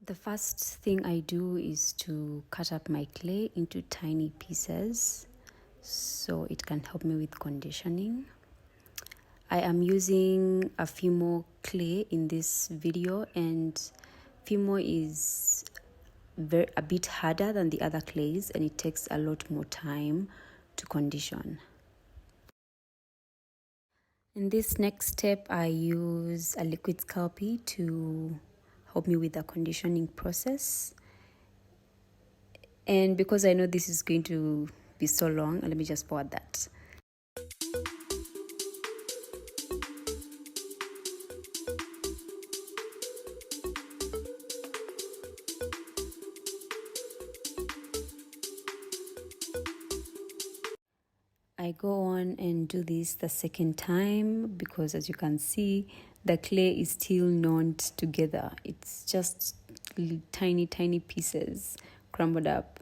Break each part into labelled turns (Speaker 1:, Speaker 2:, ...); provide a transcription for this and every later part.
Speaker 1: The first thing I do is to cut up my clay into tiny pieces so it can help me with conditioning. I am using a Fimo clay in this video, and Fimo is a bit harder than the other clays, and it takes a lot more time to condition. In this next step, I use a liquid Sculpey to help me with the conditioning process. And because I know this is going to be so long, let me just forward that. I go on and do this the second time because, as you can see, the clay is still not together. It's just tiny pieces crumbled up.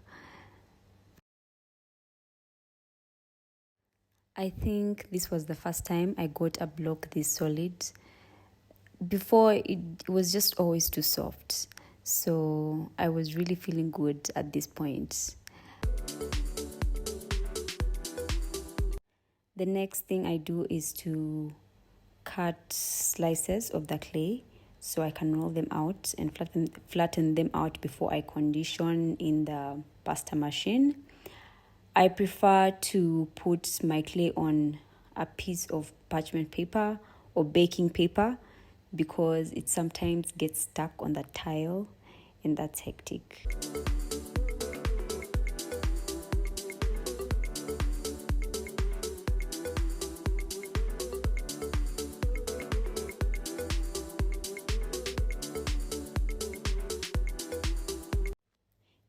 Speaker 1: I think this was the first time I got a block this solid. Before, it was just always too soft. So I was really feeling good at this point. The next thing I do is to cut slices of the clay so I can roll them out and flatten them out before I condition in the pasta machine. I prefer to put my clay on a piece of parchment paper or baking paper because it sometimes gets stuck on the tile, and that's hectic.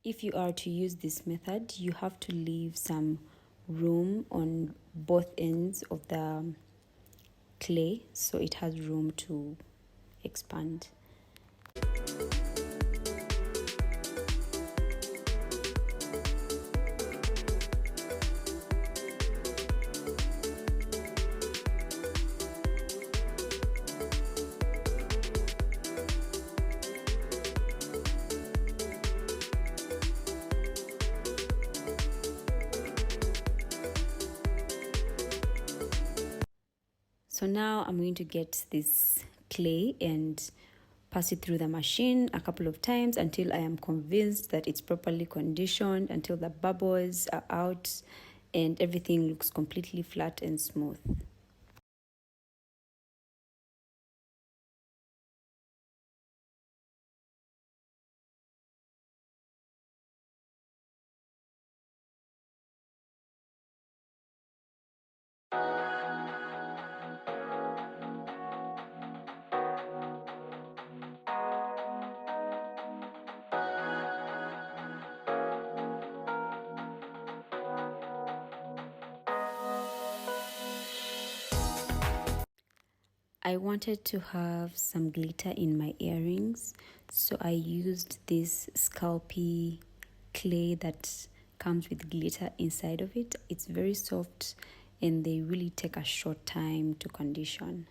Speaker 1: If you are to use this method, you have to leave some room on both ends of the clay so it has room to expand. So now I'm going to get this clay and pass it through the machine a couple of times until I am convinced that it's properly conditioned, until the bubbles are out and everything looks completely flat and smooth. I wanted to have some glitter in my earrings, so I used this Sculpey clay that comes with glitter inside of it. It's very soft and they really take a short time to condition.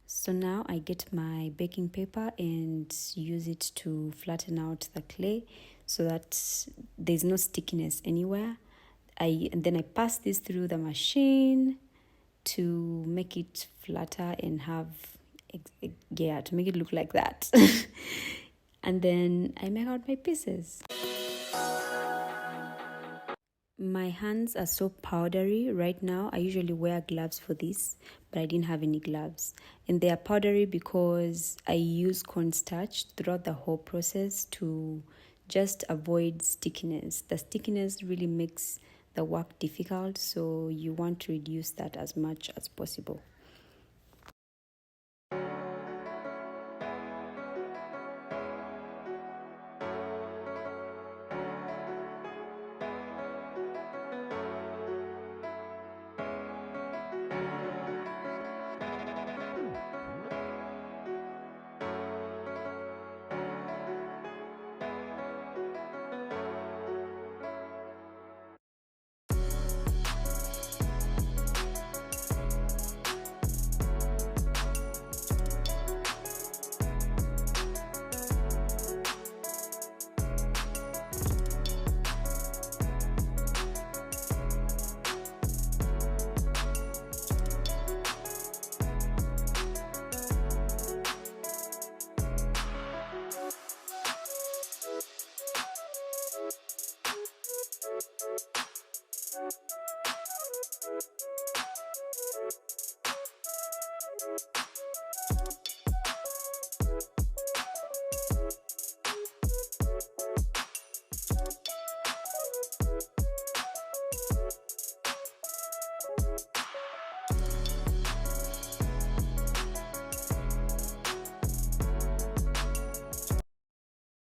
Speaker 1: So now I get my baking paper and use it to flatten out the clay so that there's no stickiness anywhere. And then I pass this through the machine to make it flatter and to make it look like that. and then I make out my pieces. My hands are so powdery right now. I usually wear gloves for this, but I didn't have any gloves. And they are powdery because I use cornstarch throughout the whole process to just avoid stickiness. The stickiness really makes the work difficult, so you want to reduce that as much as possible.